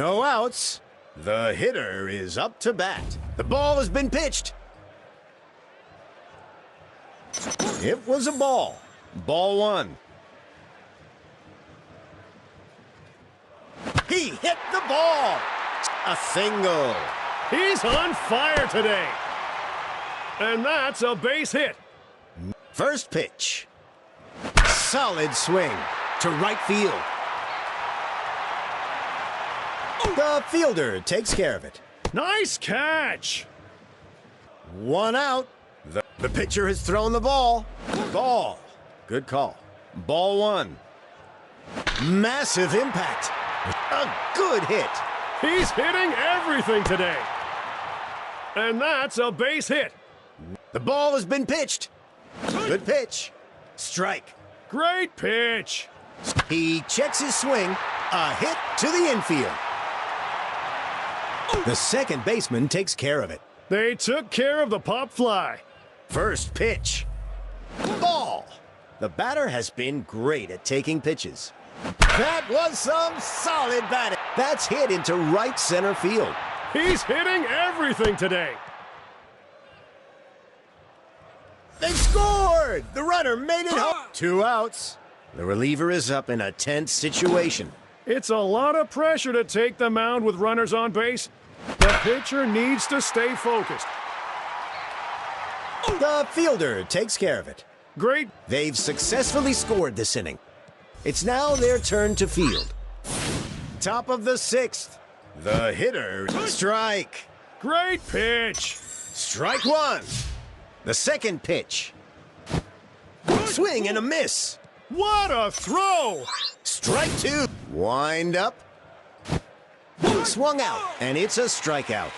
No outs. The hitter is up to bat. The ball has been pitched. It was a ball. Ball one. He hit the ball. A single. He's on fire today. And that's a base hit. First pitch. Solid swing to right field. The fielder takes care of it. Nice catch. One out. The pitcher has thrown the ball. Ball. Good call. Ball one. Massive impact. A good hit. He's hitting everything today. And that's a base hit. The ball has been pitched. Good pitch. Strike. Great pitch. He checks his swing. A hit to the infield. The second baseman takes care of it. They took care of the pop fly. First pitch. Ball. The batter has been great at taking pitches. That was some solid batting. That's hit into right center field. He's hitting everything today. They scored! The runner made it home. 2 outs. The reliever is up in a tense situation. It's a lot of pressure to take the mound with runners on base. The pitcher needs to stay focused. The fielder takes care of it. Great. They've successfully scored this inning. It's now their turn to field. Top of the 6th. The hitter. Strike. Great pitch. Strike one. The second pitch. Swing and a miss. What a throw. Strike two. Wind up. Swung out, and it's a strikeout.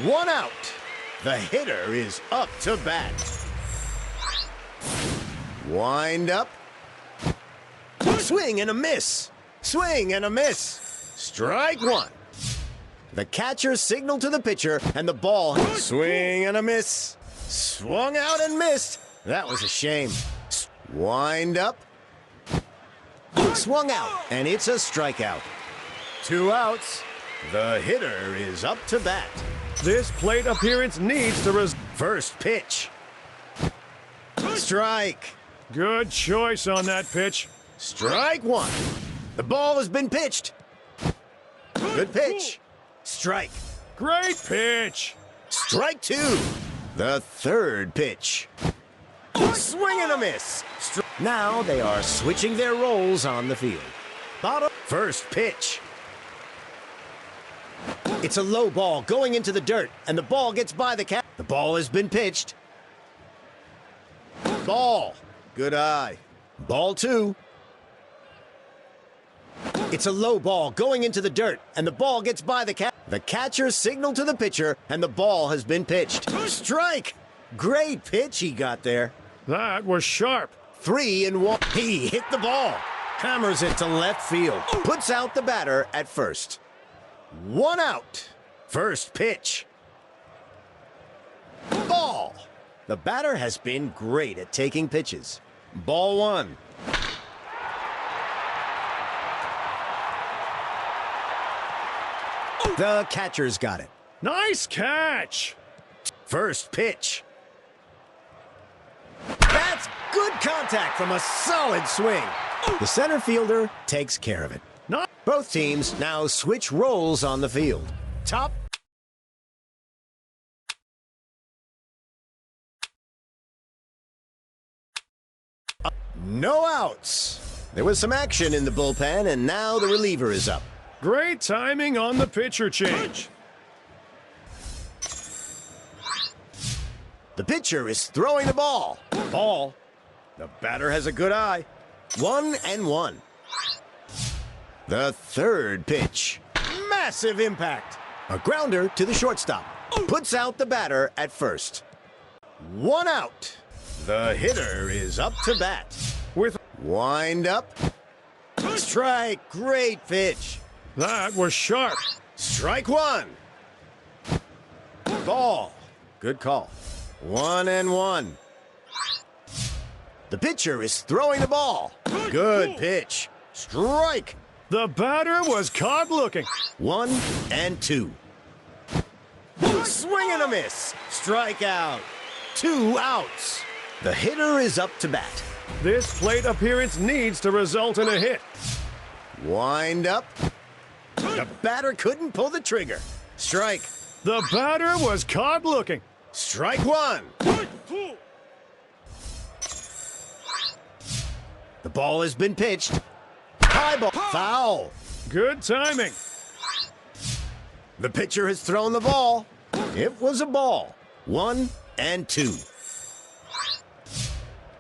1 out. The hitter is up to bat. Wind up. Swing and a miss. Swing and a miss. Strike one. The catcher signaled to the pitcher, and the ball. Swing and a miss. Swung out and missed. That was a shame. Wind up. Swung out, and it's a strikeout. 2 outs. The hitter is up to bat. This plate appearance needs to First pitch. Strike. Good choice on that pitch. Strike one. The ball has been pitched. Good pitch. Strike. Great pitch. Strike two. The third pitch. Swing and a miss. Now they are switching their roles on the field. Bottom. First pitch. It's a low ball going into the dirt, and the ball gets by the catcher. The ball has been pitched. Ball. Good eye. Ball two. It's a low ball going into the dirt, and the ball gets by the catcher. The catcher signaled to the pitcher, and the ball has been pitched. Strike! Great pitch he got there. That was sharp. 3-1. He hit the ball. Hammers it to left field. Puts out the batter at first. 1 out. First pitch. Ball. The batter has been great at taking pitches. Ball one. The catcher's got it. Nice catch. First pitch. That's good contact from a solid swing. The center fielder takes care of it. Both teams now switch roles on the field. Top. No outs. There was some action in the bullpen, and now the reliever is up. Great timing on the pitcher change. The pitcher is throwing the ball. Ball. The batter has a good eye. 1-1. The third pitch. Massive impact. A grounder to the shortstop. Puts out the batter at first. 1 out. The hitter is up to bat. With wind up. Strike. Great pitch. That was sharp. Strike one. Ball. Good call. 1-1. The pitcher is throwing the ball. Good pitch. Strike. The batter was caught looking. 1-2. Swing and a miss. Strikeout. 2 outs. The hitter is up to bat. This plate appearance needs to result in a hit. Wind up. The batter couldn't pull the trigger. Strike. The batter was caught looking. Strike 1. The ball has been pitched. High ball. Foul. Good timing. The pitcher has thrown the ball. It was a ball. 1-2.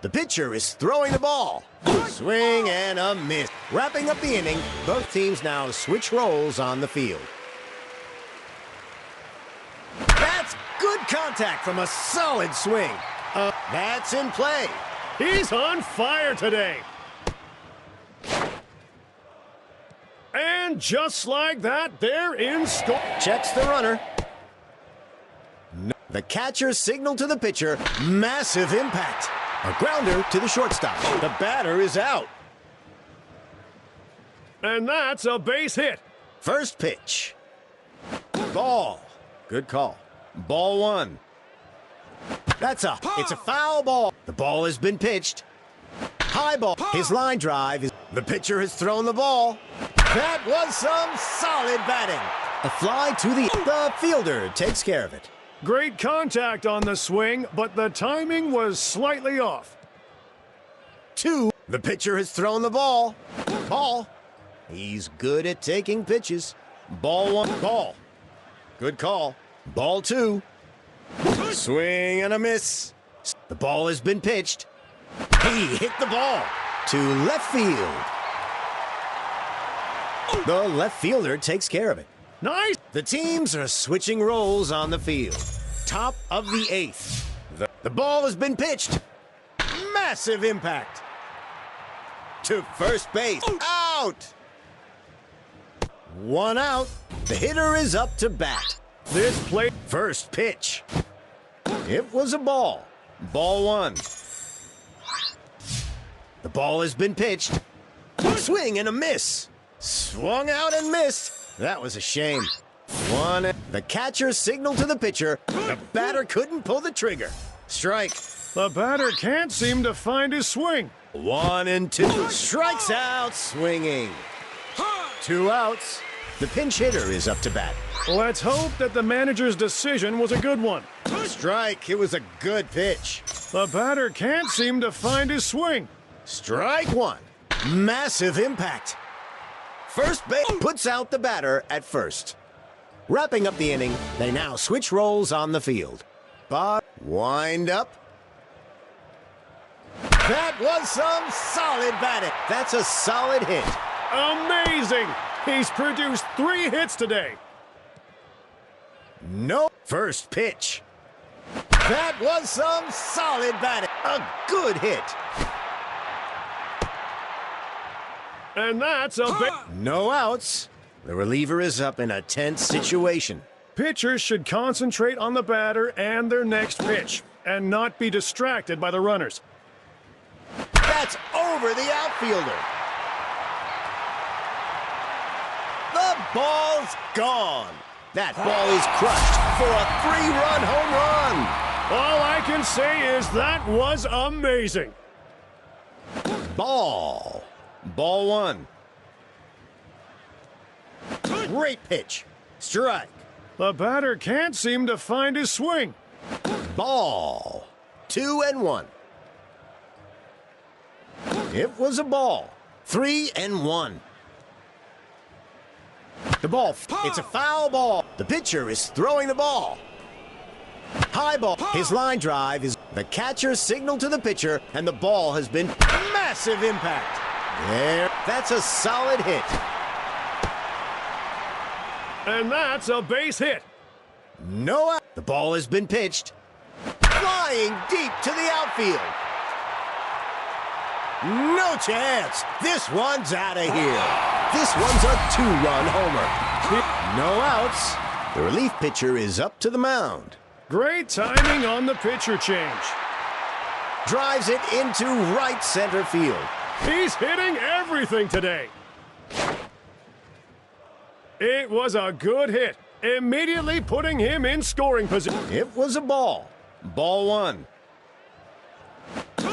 The pitcher is throwing the ball. Swing and a miss. Wrapping up the inning, both teams now switch roles on the field. That's good contact from a solid swing. That's in play. He's on fire today. And just like that, they're in score. Checks the runner. The catcher signaled to the pitcher. Massive impact. A grounder to the shortstop. The batter is out. And that's a base hit. First pitch. Ball. Good call. Ball 1. It's a foul ball. The ball has been pitched. High ball. His line drive is. The pitcher has thrown the ball. That was some solid batting. A fly to the fielder takes care of it. Great contact on the swing, but the timing was slightly off. 2. The pitcher has thrown the ball. Ball. He's good at taking pitches. Ball 1. Ball. Good call. Ball 2. Swing and a miss. The ball has been pitched. He hit the ball to left field. The left fielder takes care of it. Nice. The teams are switching roles on the field. Top of the 8th. The ball has been pitched. Massive impact. To first base. Out. 1 out. The hitter is up to bat. This plate. First pitch. It was a ball. Ball 1. The ball has been pitched. Swing and a miss. Swung out and missed. That was a shame. 1. The catcher signaled to the pitcher. The batter couldn't pull the trigger. Strike. The batter can't seem to find his swing. 1-2. Strikes out swinging. 2 outs. The pinch hitter is up to bat. Let's hope that the manager's decision was a good one. Strike. It was a good pitch. The batter can't seem to find his swing. Strike 1. Massive impact. First base puts out the batter at first. Wrapping up the inning, they now switch roles on the field. But wind up. That was some solid batting. That's a solid hit. Amazing! He's produced 3 hits today. No. First pitch. That was some solid batting. A good hit. And that's a No outs. The reliever is up in a tense situation. Pitchers should concentrate on the batter and their next pitch, and not be distracted by the runners. That's over the outfielder. The ball's gone. That ball is crushed for a 3-run home run. All I can say is that was amazing. Ball. Ball 1. Great pitch. Strike. The batter can't seem to find his swing. Ball. 2-1. It was a ball. 3-1. The ball. It's a foul ball. The pitcher is throwing the ball. High ball. His line drive is. The catcher signaled to the pitcher, and the ball has been massive impact. There. That's a solid hit. And that's a base hit. No out. The ball has been pitched. Flying deep to the outfield. No chance. This one's out of here. This one's a 2-run homer. No outs. The relief pitcher is up to the mound. Great timing on the pitcher change. Drives it into right center field. He's hitting everything today. It was a good hit, immediately putting him in scoring position. It was a ball. Ball one.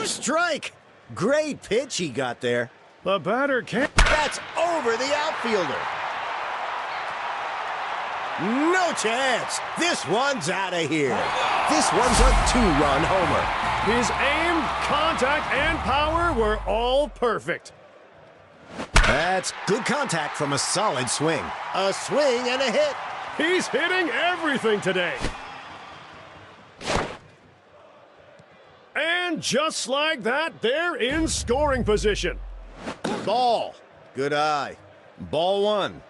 Strike! Great pitch he got there. The batter can't. That's over the outfielder. No chance. This one's out of here. This one's a two-run homer. His aim, contact, and power were all perfect. That's good contact from a solid swing. A swing and a hit. He's hitting everything today. And just like that, they're in scoring position. Ball. Good eye. Ball one.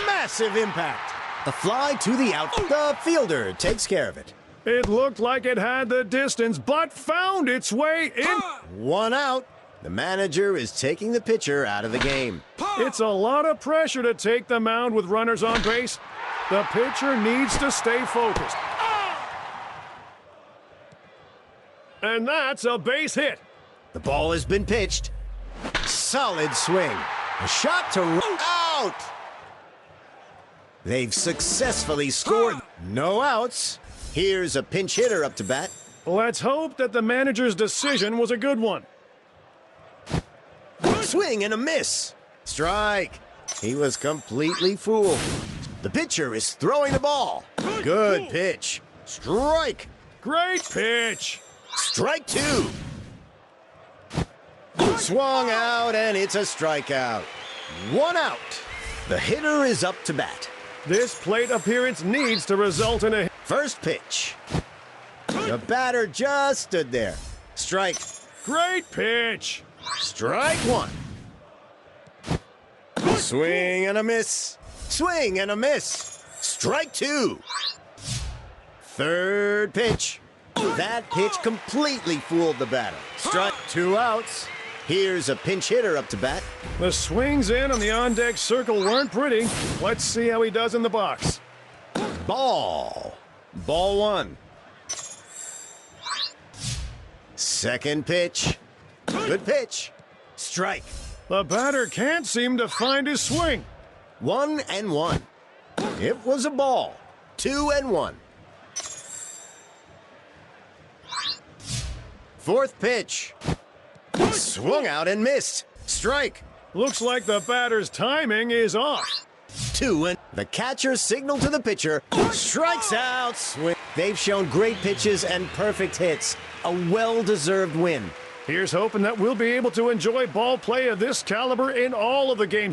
Massive impact. A fly to the out. The fielder takes care of it. It looked like it had the distance, but found its way in. One out. The manager is taking the pitcher out of the game. It's a lot of pressure to take the mound with runners on base. The pitcher needs to stay focused. And that's a base hit. The ball has been pitched. Solid swing. A shot to out. They've successfully scored. No outs. Here's a pinch hitter up to bat. Let's hope that the manager's decision was a good one. Swing and a miss. Strike. He was completely fooled. The pitcher is throwing the ball. Good pitch. Strike. Great pitch. Strike two. Swung out, and it's a strikeout. One out. The hitter is up to bat. This plate appearance needs to result in a hit. First pitch. The batter just stood there. Strike. Great pitch. Strike one. Swing and a miss. Swing and a miss. Strike two. Third pitch. That pitch completely fooled the batter. Strike. Two outs. Here's a pinch hitter up to bat. The swings in on the on-deck circle weren't pretty. Let's see how he does in the box. Ball. Ball one. Second pitch. Good pitch. Strike. The batter can't seem to find his swing. 1-1. It was a ball. 2-1. Fourth pitch. Swung out and missed. Strike. Looks like the batter's timing is off. 2 and the catcher signaled to the pitcher. Strikes out. Swing. They've shown great pitches and perfect hits. A well-deserved win. Here's hoping that we'll be able to enjoy ball play of this caliber in all of the games.